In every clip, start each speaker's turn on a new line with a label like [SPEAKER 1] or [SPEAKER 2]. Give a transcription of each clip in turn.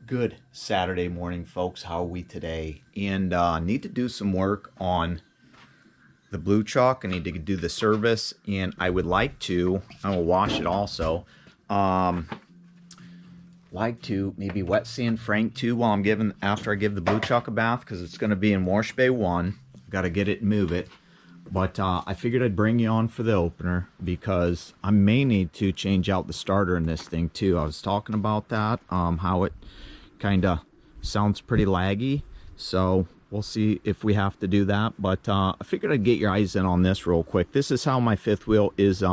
[SPEAKER 1] Good Saturday morning, folks. How are we today? And need to do some work on the blue chalk. I need to do the service, and I would like to, I will wash it also. Like to maybe wet sand Frank too while I'm giving, after I give the blue chalk a bath, because it's going to be in wash bay 1. Got to get it and move it. But I figured I'd bring you on for the opener because I may need to change out the starter in this thing too. I was talking about that, how it kind of sounds pretty laggy, so we'll see if we have to do that. But I figured I'd get your eyes in on this real quick. This is how my fifth wheel is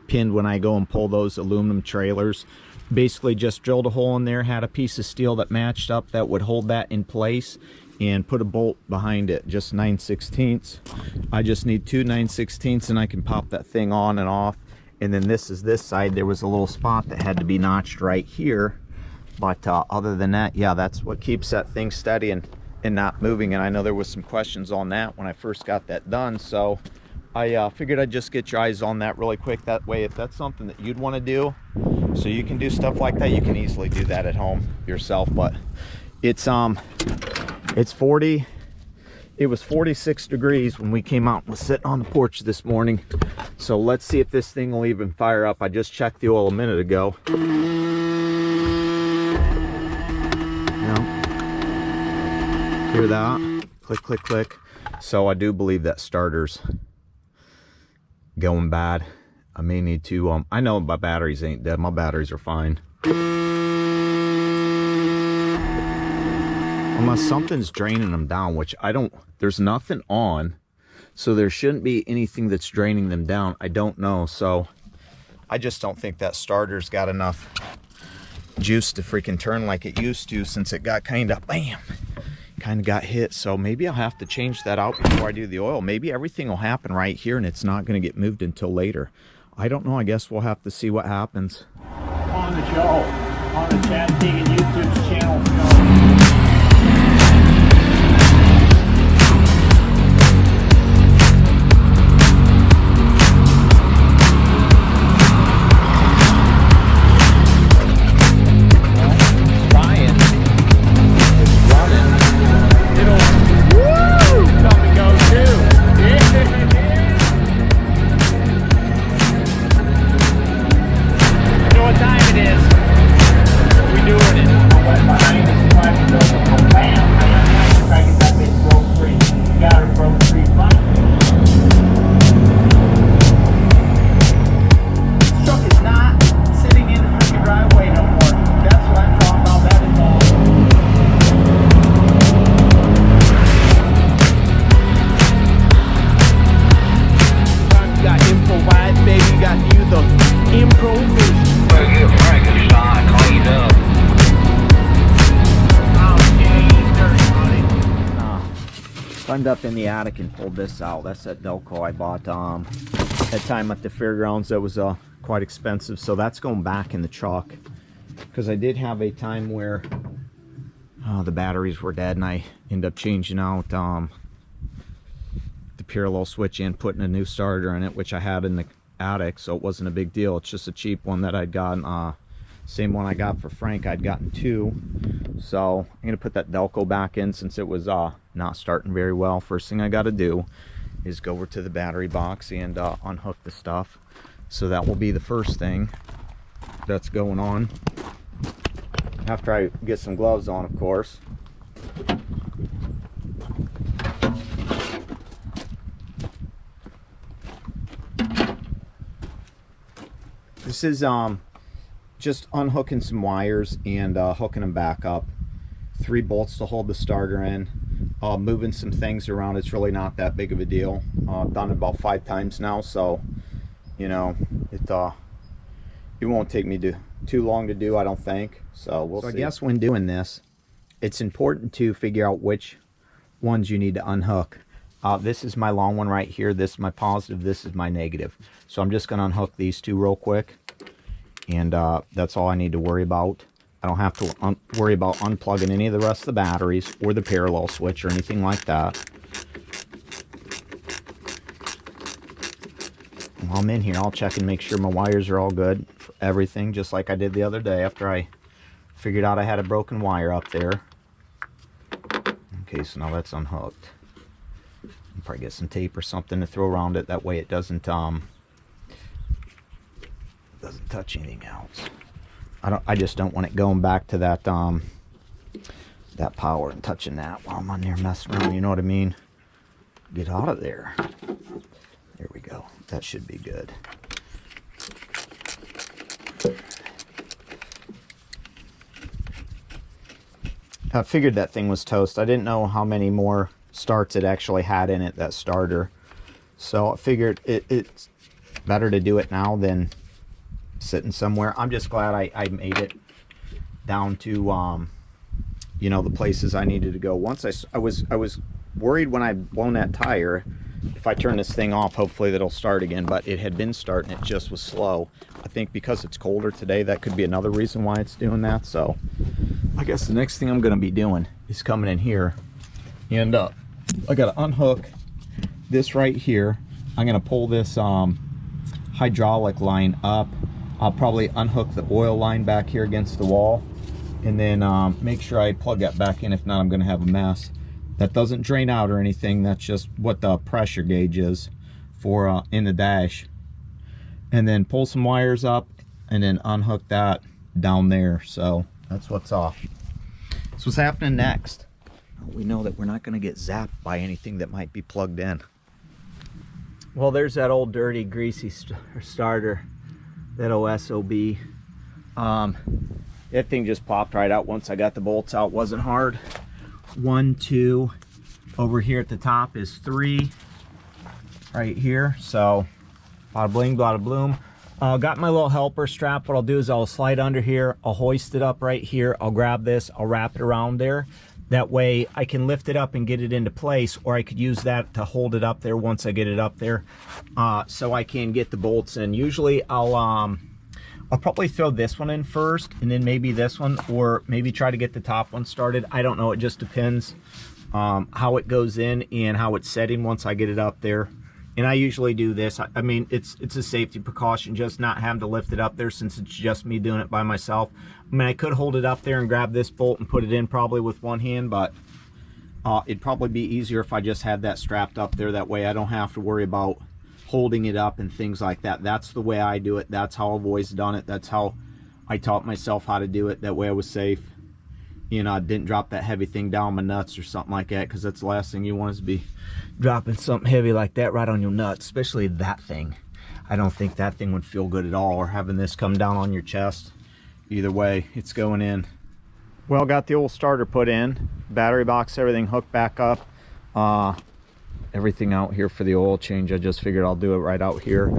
[SPEAKER 1] pinned when I go and pull those aluminum trailers. Basically just drilled a hole in there, had a piece of steel that matched up that would hold that in place, and put a bolt behind it, just 9/16. I just need 2 9/16 and I can pop that thing on and off. And then this is this side. There was a little spot that had to be notched right here. But other than that, yeah, that's what keeps that thing steady and not moving. And I know there was some questions on that when I first got that done. So I figured I'd just get your eyes on that really quick. That way, if that's something that you'd want to do, so you can do stuff like that, you can easily do that at home yourself. But it's 40. It was 46 degrees when we came out and was sitting on the porch this morning. So let's see if this thing will even fire up. I just checked the oil a minute ago. Hear that? Click, click, click. So I do believe that starter's going bad. I may need to, I know my batteries ain't dead. My batteries are fine. Unless something's draining them down, which I don't, there's nothing on. So there shouldn't be anything that's draining them down. I don't know. So I just don't think that starter's got enough juice to freaking turn like it used to, since it got kind of, bam, kind of got hit. So maybe I'll have to change that out before I do the oil. Maybe everything will happen right here and it's not going to get moved until later. I don't know. I guess we'll have to see what happens.
[SPEAKER 2] On the show, on the Chad Digging YouTube channel show.
[SPEAKER 1] Climbed up in the attic and pulled this out. That's that Delco I bought that time at the fairgrounds. That was quite expensive, so that's going back in the chalk, because I did have a time where the batteries were dead and I ended up changing out the parallel switch and putting a new starter in it, which I had in the attic, so it wasn't a big deal. It's just a cheap one that I'd gotten. Same one I got for Frank, I'd gotten 2. So I'm gonna put that Delco back in since it was not starting very well. First thing I got to do is go over to the battery box and unhook the stuff. So that will be the first thing that's going on, after I get some gloves on, of course. This is just unhooking some wires and hooking them back up. 3 bolts to hold the starter in. Moving some things around. It's really not that big of a deal. I've done it about 5 times now, so you know it won't take me too long to do, I don't think. So we'll see. I guess when doing this, it's important to figure out which ones you need to unhook. This is my long one right here. This is my positive. This is my negative. So I'm just going to unhook these 2 real quick, and that's all I need to worry about. I don't have to worry about unplugging any of the rest of the batteries or the parallel switch or anything like that. While I'm in here, I'll check and make sure my wires are all good for everything, just like I did the other day after I Figured out I had a broken wire up there. Okay, so now that's unhooked. I'll probably get some tape or something to throw around it. That way it doesn't touch anything else. I just don't want it going back to that that power and touching that while I'm on there messing around, you know what I mean? Get out of there. There we go. That should be good. I figured that thing was toast. I didn't know how many more starts it actually had in it, that starter. So I figured it's better to do it now than sitting somewhere. I'm just glad I made it down to you know, the places I needed to go. Once I was worried when I blown that tire, if I turn this thing off, hopefully that'll start again, but it had been starting, it just was slow. I think because it's colder today, that could be another reason why it's doing that. So I guess the next thing I'm going to be doing is coming in here and I got to unhook this right here. I'm going to pull this hydraulic line up. I'll probably unhook the oil line back here against the wall, and then make sure I plug that back in. If not, I'm going to have a mess. That doesn't drain out or anything. That's just what the pressure gauge is for in the dash. And then pull some wires up and then unhook that down there. So that's what's off. That's what's happening next. We know that we're not going to get zapped by anything that might be plugged in. Well, there's that old dirty greasy starter, that OSOB. That thing just popped right out once I got the bolts out. Wasn't hard. 1, 2, over here at the top is 3 right here. So bada bling, bada bloom. Got my little helper strap. What I'll do is I'll slide under here, I'll hoist it up right here, I'll grab this, I'll wrap it around there. That way I can lift it up and get it into place, or I could use that to hold it up there once I get it up there, so I can get the bolts in. Usually I'll probably throw this one in first and then maybe this one, or maybe try to get the top one started. I don't know, it just depends how it goes in and how it's setting once I get it up there. And I usually do this. I mean, it's a safety precaution, just not having to lift it up there since it's just me doing it by myself. I mean, I could hold it up there and grab this bolt and put it in probably with one hand, but it'd probably be easier if I just had that strapped up there. That way I don't have to worry about holding it up and things like that. That's the way I do it. That's how I've always done it. That's how I taught myself how to do it. That way I was safe. You know, I didn't drop that heavy thing down my nuts or something like that, because that's the last thing you want is to be dropping something heavy like that right on your nuts, especially that thing. I don't think that thing would feel good at all, or having this come down on your chest. Either way, it's going in. Well, got the old starter put in, battery box, everything hooked back up. Everything out here for the oil change. I just figured I'll do it right out here.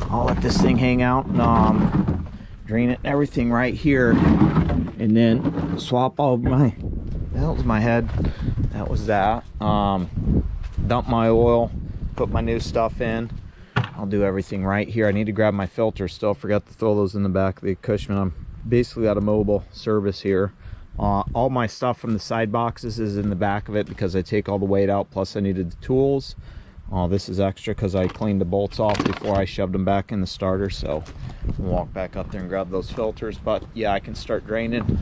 [SPEAKER 1] I'll let this thing hang out and drain it and everything right here, and then swap all my, that was my head, that was that. Dump my oil, put my new stuff in. I'll do everything right here. I need to grab my filter still. Forgot to throw those in the back of the Cushman. I'm basically at a mobile service here. All my stuff from the side boxes is in the back of it because I take all the weight out, plus I needed the tools. This is extra because I cleaned the bolts off before I shoved them back in the starter. So I'll walk back up there and grab those filters. But yeah, I can start draining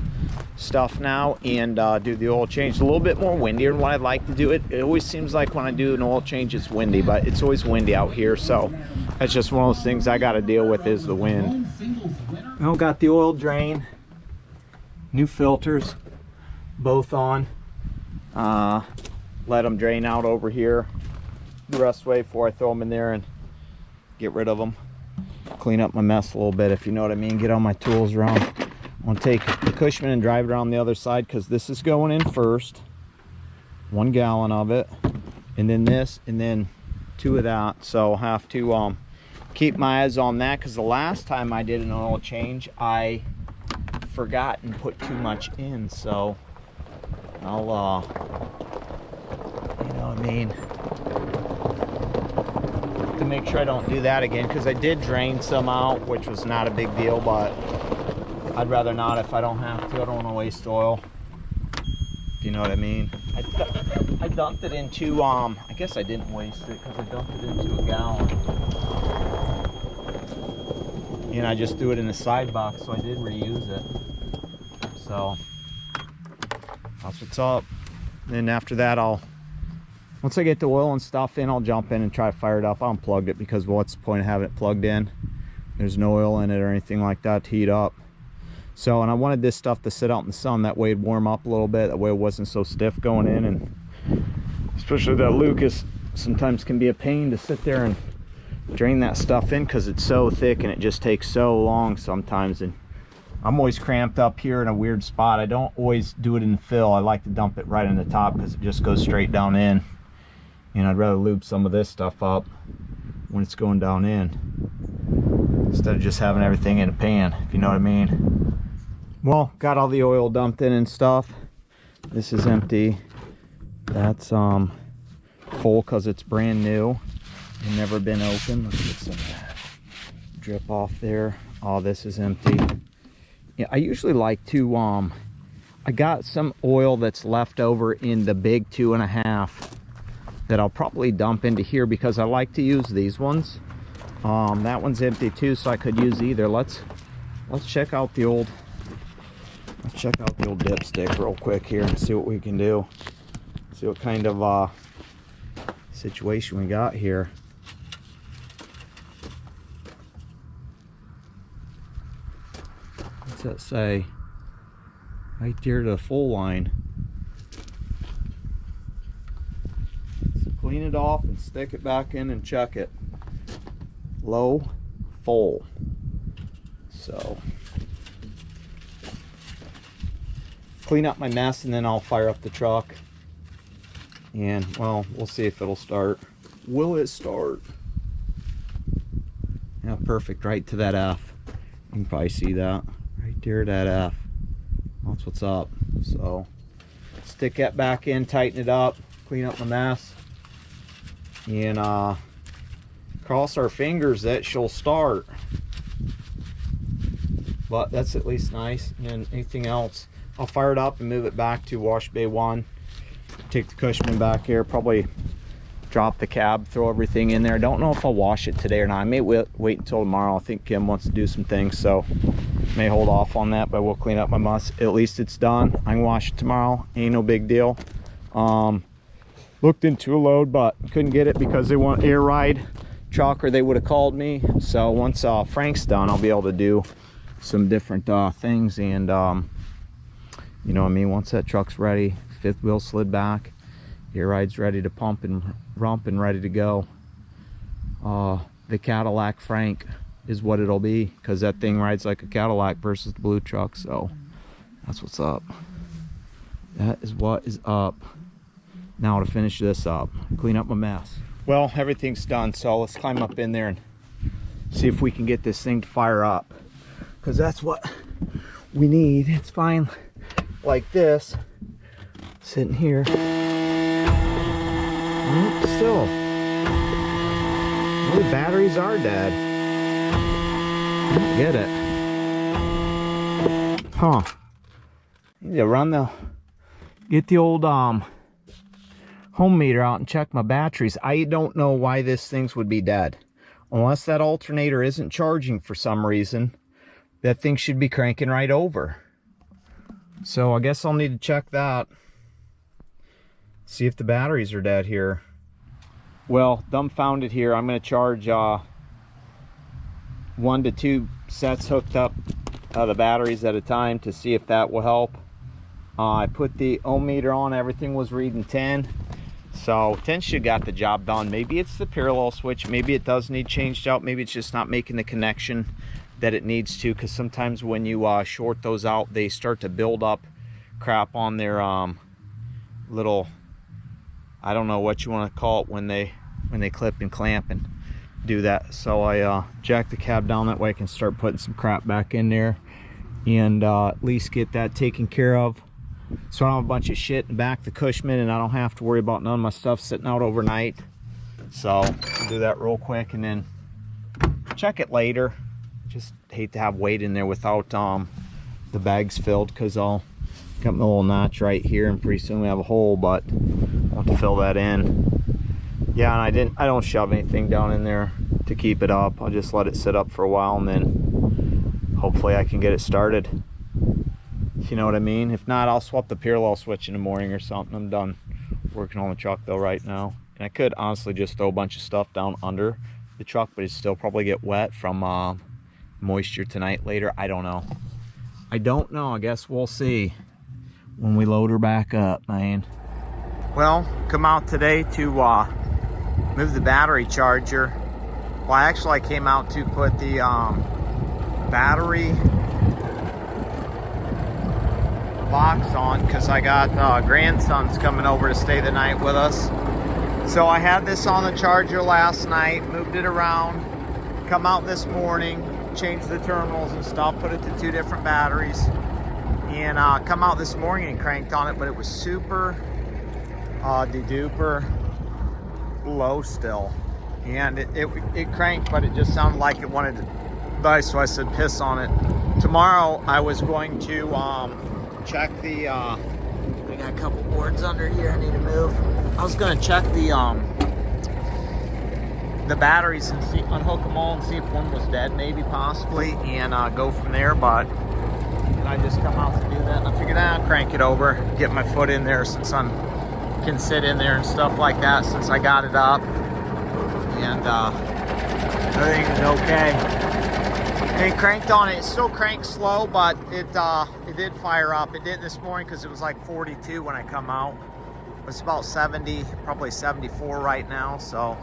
[SPEAKER 1] stuff now and do the oil change. It's a little bit more windier than what I'd like to do it. It always seems like when I do an oil change it's windy, but it's always windy out here. So that's just one of those things I got to deal with, is the wind. Now got the oil drain, new filters, both on. Let them drain out over here the rest way before I throw them in there and get rid of them. Clean up my mess a little bit, if you know what I mean. Get all my tools around. I'm gonna take the Cushman and drive it around the other side, because this is going in first. 1 gallon of it, and then this, and then 2 of that. So I'll have to keep my eyes on that, because the last time I did an oil change I forgot and put too much in. So I'll you know what I mean, to make sure I don't do that again, because I did drain some out, which was not a big deal, but I'd rather not if I don't have to. I don't want to waste oil, if you know what I mean. I dumped it into I guess I didn't waste it because I dumped it into a gallon, and I just threw it in the side box, so I did reuse it. So that's what's up. Then after that, once I get the oil and stuff in, I'll jump in and try to fire it up. I unplugged it because what's the point of having it plugged in? There's no oil in it or anything like that to heat up. So, and I wanted this stuff to sit out in the sun, that way it'd warm up a little bit, that way it wasn't so stiff going in. And especially that Lucas sometimes can be a pain to sit there and drain that stuff in because it's so thick and it just takes so long sometimes. And I'm always cramped up here in a weird spot. I don't always do it in fill. I like to dump it right in the top because it just goes straight down in. And I'd rather lube some of this stuff up when it's going down in instead of just having everything in a pan, if you know what I mean. Well, got all the oil dumped in and stuff. This is empty. That's full because it's brand new and never been opened. Let's get some drip off there. Oh, this is empty. Yeah, I usually like to I got some oil that's left over in the big 2.5 that I'll probably dump into here because I like to use these ones. That one's empty too, so I could use either. Let's check out the old dipstick real quick here and see what we can do. See what kind of situation we got here. What's that say? Right there to the full line. So clean it off and stick it back in and check it. Low, full. So clean up my mess and then I'll fire up the truck. And well, we'll see if it'll start. Will it start? Yeah, perfect, right to that F. You can probably see that right there, that F. That's what's up. So stick that back in, tighten it up, clean up my mess, and cross our fingers that she'll start. But that's at least nice. And anything else, I'll fire it up and move it back to wash bay 1. Take the Cushman back here, probably drop the cab, throw everything in there. I don't know if I'll wash it today or not. I may wait until tomorrow. I think Kim wants to do some things, so may hold off on that, but we'll clean up my mess. At least it's done. I can wash it tomorrow. Ain't no big deal. Looked into a load, but couldn't get it because they want air ride truck, or they would have called me. So once Frank's done, I'll be able to do some different things. And you know what I mean, once that truck's ready, fifth wheel slid back, air ride's ready to pump and rump and ready to go. The Cadillac Frank is what it'll be, because that thing rides like a Cadillac versus the blue truck. So that's what's up. That is what is up. Now to finish this up, clean up my mess. Well, everything's done, so let's climb up in there and see if we can get this thing to fire up, because that's what we need. It's fine like this, sitting here. Still, well, the batteries are dead. I don't get it. Huh. Need to get the old home meter out and check my batteries. I don't know why this things would be dead. Unless that alternator isn't charging for some reason, that thing should be cranking right over. So I guess I'll need to check that. See if the batteries are dead here. Well, dumbfounded here. I'm going to charge 1 to 2 sets hooked up the batteries at a time to see if that will help. I put the ohm meter on. Everything was reading 10. So 10 should got the job done. Maybe it's the parallel switch. Maybe it does need changed out. Maybe it's just not making the connection that it needs to, because sometimes when you short those out, they start to build up crap on their little, I don't know what you want to call it, when they clip and clamp and do that. So I jacked the cab down, that way I can start putting some crap back in there and at least get that taken care of, so I don't have a bunch of shit in the back of the Cushman and I don't have to worry about none of my stuff sitting out overnight. So I'll do that real quick and then check it later. Just hate to have weight in there without the bags filled, because I'll got my little notch right here and pretty soon we have a hole, but I want to fill that in. Yeah, and I don't shove anything down in there to keep it up. I'll just let it sit up for a while and then hopefully I can get it started. You know what I mean? If not, I'll swap the parallel switch in the morning or something. I'm done working on the truck though right now. And I could honestly just throw a bunch of stuff down under the truck, but it'd still probably get wet from moisture tonight later. I don't know. I don't know. I guess we'll see when we load her back up, man. Well, come out today to move the battery charger. Well, I came out to put the battery box on because I got grandsons coming over to stay the night with us. So I had this on the charger last night, moved it around, come out this morning, changed the terminals and stuff, put it to 2 different batteries, and come out this morning and cranked on it, but it was super de-duper low still. And it cranked, but it just sounded like it wanted to die, so I said piss on it. Tomorrow I was going to check the we got a couple boards under here I need to move. I was going to check the batteries and see, unhook them all and see if one was dead, maybe, possibly, and go from there. But I just come out to do that, and I figured I'll crank it over, get my foot in there since I can sit in there and stuff like that since I got it up, and everything's okay. It cranked on it. It still cranks slow, but it did fire up. It did this morning because it was like 42 when I come out. It's about 70, probably 74 right now, so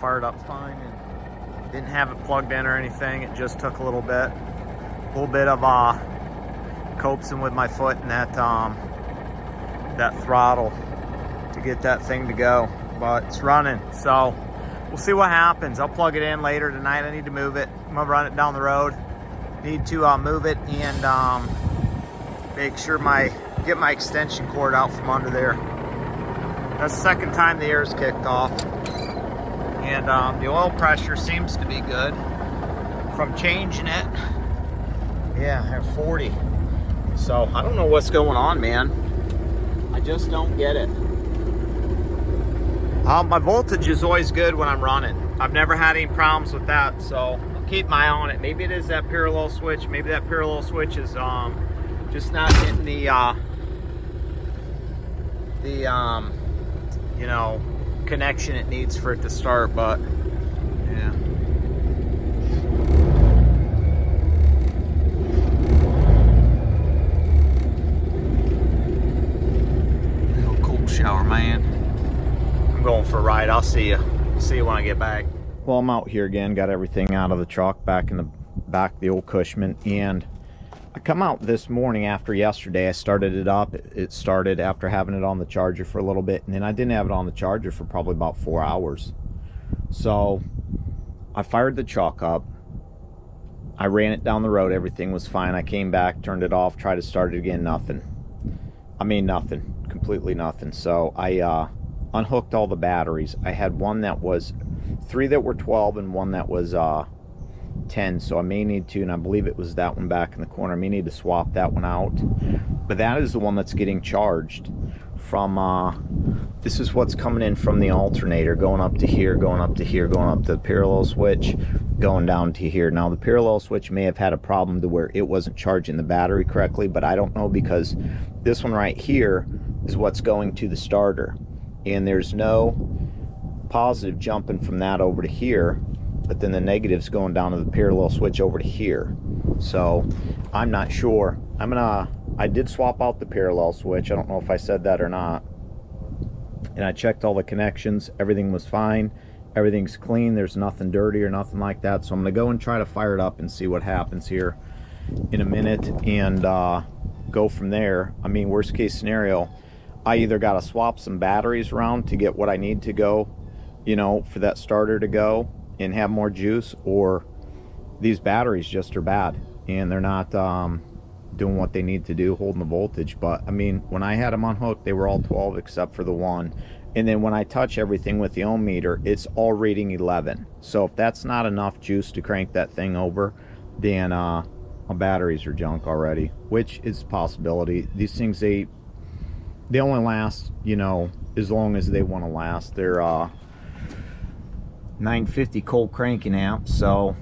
[SPEAKER 1] fired up fine and didn't have it plugged in or anything. It just took a little bit of coaxing with my foot and that throttle to get that thing to go, but it's running. So we'll see what happens. I'll plug it in later tonight. I need to move it. I'm gonna run it down the road. Need to move it and make sure get my extension cord out from under there. That's the second time the air's kicked off. And the oil pressure seems to be good from changing it. Yeah, I have 40. So I don't know what's going on, man. I just don't get it. My voltage is always good when I'm running. I've never had any problems with that, so I'll keep my eye on it. Maybe it is that parallel switch. Maybe that parallel switch is just not hitting the you know, connection it needs for it to start, but yeah. Little cold shower, man. I'm going for a ride. I'll see you. See you when I get back. Well, I'm out here again. Got everything out of the truck, back in the back of the old Cushman, and I come out this morning after yesterday. I started it up. It started after having it on the charger for a little bit, and then I didn't have it on the charger for probably about 4 hours. So I fired the truck up. I ran it down the road. Everything was fine. I came back, turned it off, tried to start it again. Nothing. I mean, nothing. Completely nothing. So I unhooked all the batteries. I had one that was 3 that were 12 and one that was 10, so I may need to, and I believe it was that one back in the corner, I may need to swap that one out. But that is the one that's getting charged from this is what's coming in from the alternator, going up to here, going up to here, going up to the parallel switch, going down to here. Now the parallel switch may have had a problem to where it wasn't charging the battery correctly, but I don't know, because this one right here is what's going to the starter, and there's no positive jumping from that over to here, but then the negative's going down to the parallel switch over to here. So I'm not sure. I did swap out the parallel switch. I don't know if I said that or not. And I checked all the connections. Everything was fine. Everything's clean. There's nothing dirty or nothing like that. So I'm gonna go and try to fire it up and see what happens here in a minute, and go from there. I mean, worst case scenario, I either gotta swap some batteries around to get what I need to go, you know, for that starter to go and have more juice, or these batteries just are bad and they're not doing what they need to do, holding the voltage. But I mean, when I had them unhooked, they were all 12 except for the one, and then when I touch everything with the ohm meter, it's all reading 11. So if that's not enough juice to crank that thing over, then my batteries are junk already, which is a possibility. These things, they only last, you know, as long as they want to last. They're 950 cold cranking amps, so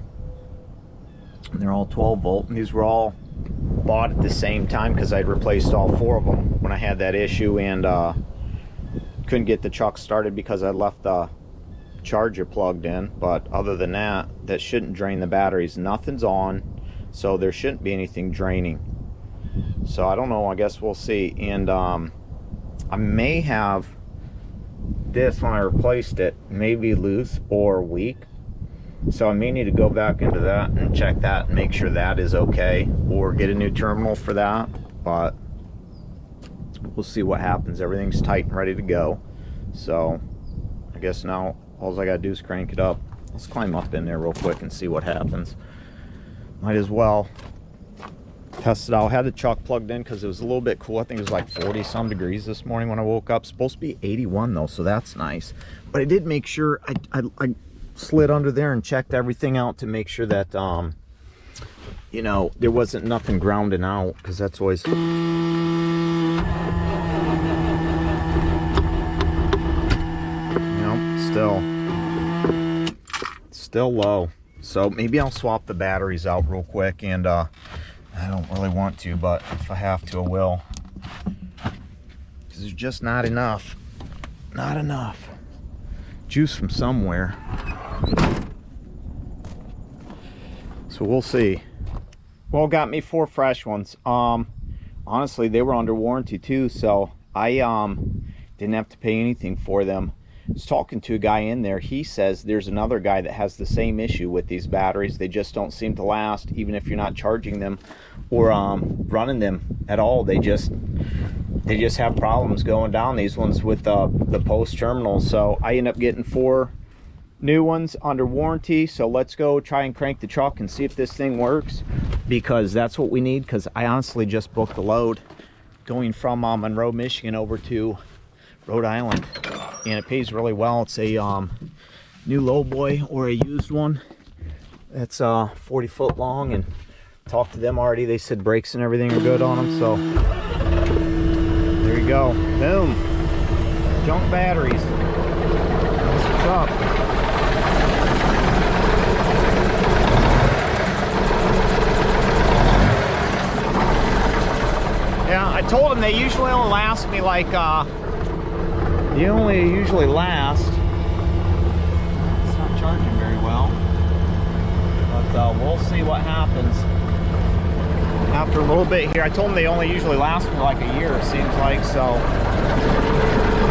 [SPEAKER 1] they're all 12 volt, and these were all bought at the same time because I'd replaced all 4 of them when I had that issue, and couldn't get the truck started because I left the charger plugged in. But other than that, that shouldn't drain the batteries. Nothing's on, so there shouldn't be anything draining. So I don't know, I guess we'll see. And I may have this, when I replaced it, maybe loose or weak, so I may need to go back into that and check that and make sure that is okay, or get a new terminal for that. But we'll see what happens. Everything's tight and ready to go, so I guess now all I gotta do is crank it up. Let's climb up in there real quick and see what happens. Might as well test it out. I had the truck plugged in because it was a little bit cool. I think it was like 40 some degrees this morning when I woke up. Supposed to be 81 though, so that's nice. But I did make sure I slid under there and checked everything out to make sure that you know, there wasn't nothing grounding out, because that's always still low. So maybe I'll swap the batteries out real quick, and I don't really want to, but if I have to, I will, because there's just not enough juice from somewhere. So we'll see. Well, got me 4 fresh ones. Honestly, they were under warranty too, so I didn't have to pay anything for them. I was talking to a guy in there. He says there's another guy that has the same issue with these batteries. They just don't seem to last, even if you're not charging them or running them at all. They just have problems going down, these ones with the post terminals. So I end up getting 4 new ones under warranty. So let's go try and crank the truck and see if this thing works, because that's what we need. Because I honestly just booked a load going from Monroe, Michigan over to Rhode Island, and it pays really well. It's a new lowboy, or a used one, that's 40 foot long, and talked to them already. They said brakes and everything are good on them. So there you go. Boom. Junk batteries. That's what's up. Yeah, I told them they usually only last me like they only usually last. It's not charging very well, but we'll see what happens after a little bit here. I told them they only usually last me like a year, it seems like, so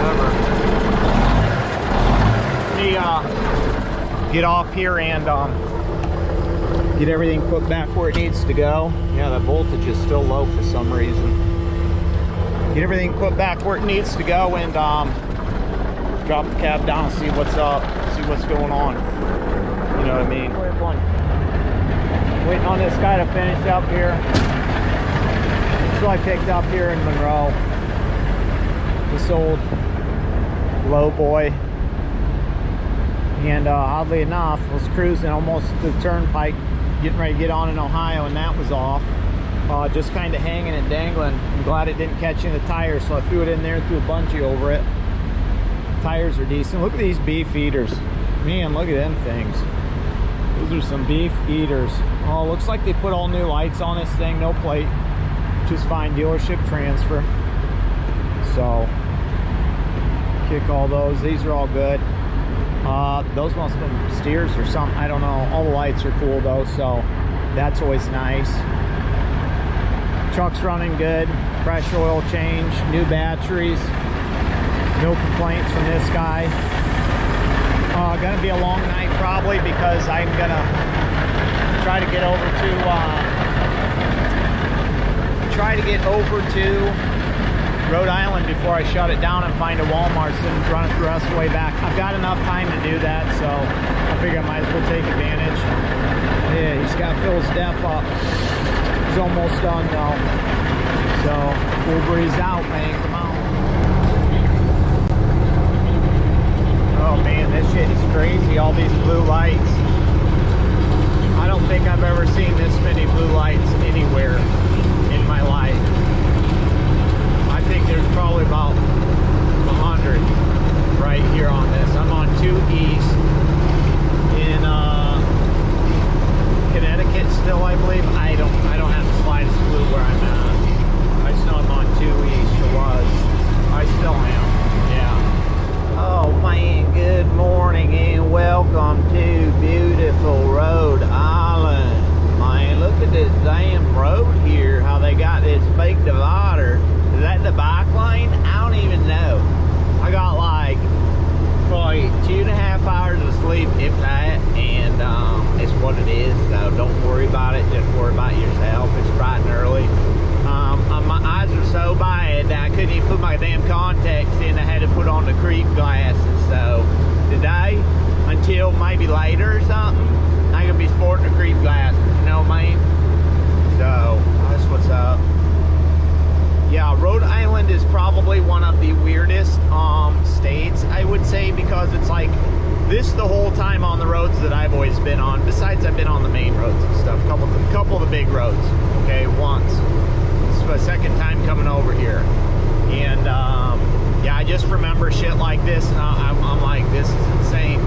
[SPEAKER 1] whatever. Let me get off here and get everything put back where it needs to go. Yeah, that voltage is still low for some reason. Get everything put back where it needs to go, and drop the cab down and see what's up, see what's going on. You know what I mean? Waiting on this guy to finish up here. So I picked up here in Monroe this old lowboy, and oddly enough, I was cruising almost to the turnpike, getting ready to get on in Ohio, and that was off. Just kind of hanging and dangling. I'm glad it didn't catch in the tires, so I threw it in there and threw a bungee over it. Tires are decent. Look at these beef eaters. Man, look at them things. Those are some beef eaters. Oh, looks like they put all new lights on this thing. No plate, which is fine. Dealership transfer. So kick all those. These are all good. Those must have been steers or something. I don't know. All the lights are cool though, so that's always nice. Truck's running good. Fresh oil change, new batteries. No complaints from this guy. Gonna be a long night probably, because I'm gonna try to get over to Rhode Island before I shut it down and find a Walmart and run it the rest of the way back. I've got enough time to do that, so I figure I might as well take advantage. Yeah, he's got to fill his def up. He's almost done though. So we'll breeze out, man. Come on. Oh man, this shit is crazy, all these blue lights. I don't think I've ever seen this many blue lights anywhere in my life. I think there's probably about 100 right here on this. I'm on 2 East in Connecticut still, I believe. I don't have the slightest clue where I about it. Just worry about yourself. It's bright and early. My eyes are so bad that I couldn't even put my damn contacts in. I had to put on the creep glasses. So today, until maybe later or something, I'm gonna be sporting the creep glasses. You know what I mean? So that's what's up. Yeah, Rhode Island is probably one of the weirdest states, I would say, because it's like this the whole time on the roads that I've always been on. Besides, I've been on the main roads and stuff, couple of the big roads. Okay, once. This is my second time coming over here, and yeah, I just remember shit like this, and I'm like, this is insane.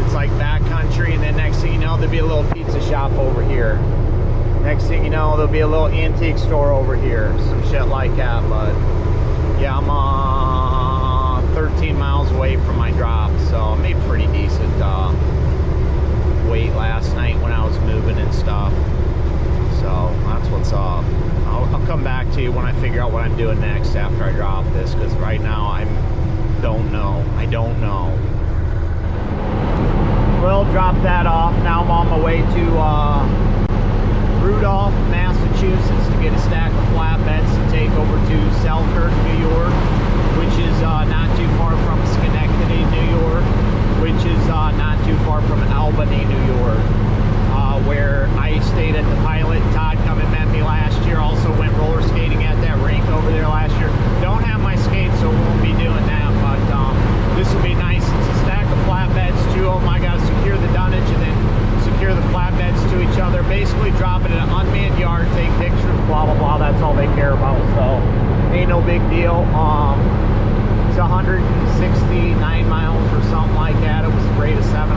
[SPEAKER 1] It's like backcountry, and then next thing you know, there'll be a little pizza shop over here. Next thing you know, there'll be a little antique store over here, some shit like that. But yeah, I'm 13 miles away from my drop, so I made pretty decent weight last night when I was moving and stuff. So that's what's up. I'll come back to you when I figure out what I'm doing next after I drop this, because right now I don't know. Well, drop that off. Now I'm on my way to Rhode, Massachusetts, to get a stack of flatbeds to take over to Selkirk, New York, which is not too far from Schenectady, New York, which is not too far from Albany, New York, where I stayed at the Pilot. Todd come and met me last year. Also went roller skating at that rink over there last year. Don't have my skates, so won't be doing that, but this will be nice. It's a stack of flatbeds, 2 of them. I got to secure the dunnage and then secure the flatbeds to each other, basically drop it in an unmanned yard, take pictures, blah blah blah. That's all they care about, so ain't no big deal. It's 169 miles or something like that. It was a rate of $700,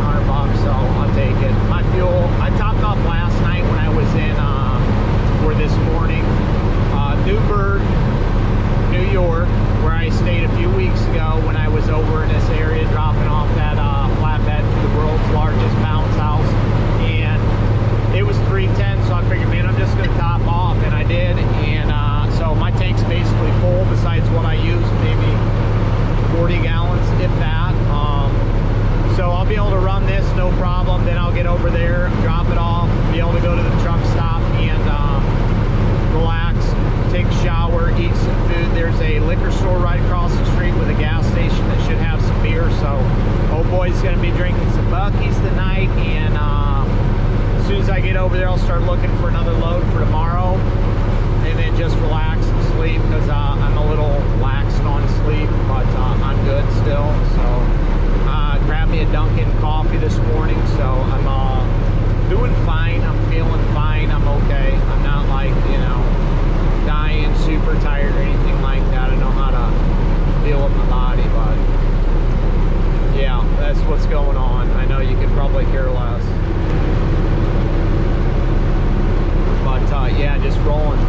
[SPEAKER 1] so I'll take it. My fuel, I topped off last night when I was in or this morning, Newburgh, New York, where I stayed a few weeks ago when I was over in this area dropping off that flatbed for the world's largest bounce house. It was 310, so I figured, man, I'm just going to top off, and I did. And so my tank's basically full, besides what I use, maybe 40 gallons, if that. So I'll be able to run this, no problem. Then I'll get over there, drop it off, be able to go to the truck stop and relax, take a shower, eat some food. There's a liquor store right across the street with a gas station that should have some beer. So old boy's going to be drinking some Buc-ee's tonight, and as soon as I get over there, I'll start looking for another load for tomorrow, and then just relax and sleep, because I'm a little laxed on sleep, but I'm good still. So grabbed me a Dunkin' coffee this morning, so I'm doing fine. I'm feeling fine. I'm okay. I'm not like, you know, dying, super tired or anything like that. I know how to deal with my body, but yeah, that's what's going on. I know you could probably care less. But yeah, just rolling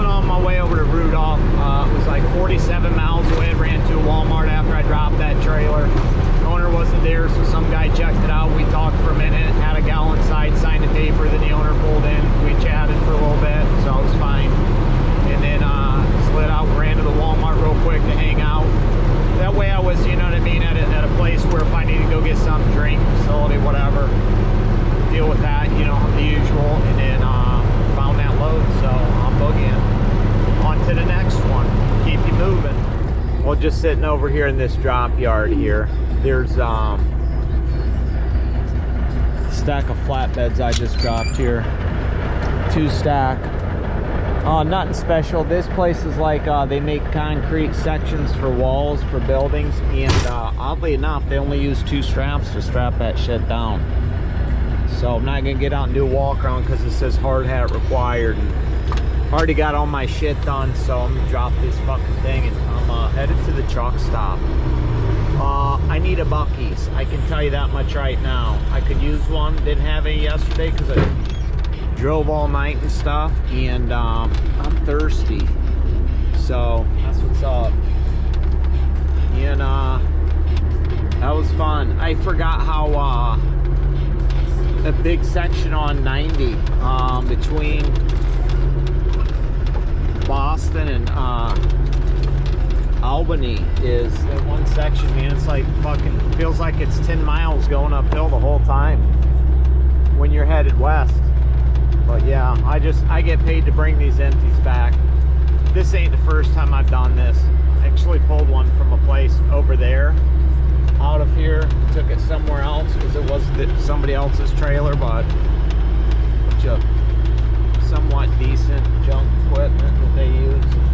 [SPEAKER 1] on my way over to Rudolph. It was like 47 miles away. I ran to a Walmart after I dropped that trailer. The owner wasn't there, so some guy checked it out. We talked for a minute, had a gal inside, signed a paper, then the owner pulled in. We chatted for a little bit, so it was fine. And then slid out, ran to the Walmart real quick to hang out. That way I was, you know what I mean, at a place where if I need to go get some drink, facility, whatever, deal with that, you know, the usual. And then found that load, so I'm boogieing on to the next one. Keep you moving. Well, just sitting over here in this drop yard here, there's stack of flatbeds I just dropped here. 2 stack. Nothing special. This place is like they make concrete sections for walls for buildings, and oddly enough, they only use 2 straps to strap that shit down. So I'm not gonna get out and do a walk around because it says hard hat required. And already got all my shit done, so I'm gonna drop this fucking thing, and I'm headed to the truck stop. I need a Buc-ee's. I can tell you that much right now. I could use one. Didn't have any yesterday because I drove all night and stuff, and I'm thirsty. So that's what's up. And that was fun. I forgot how a big section on 90 between Boston and Albany is that one section, man. It's like fucking feels like it's 10 miles going uphill the whole time. when you're headed west. But yeah, I get paid to bring these empties back. This ain't the first time I've done this. I actually pulled one from a place over there, out of here, took it somewhere else because it was somebody else's trailer, but bunch of somewhat decent junk equipment that they use.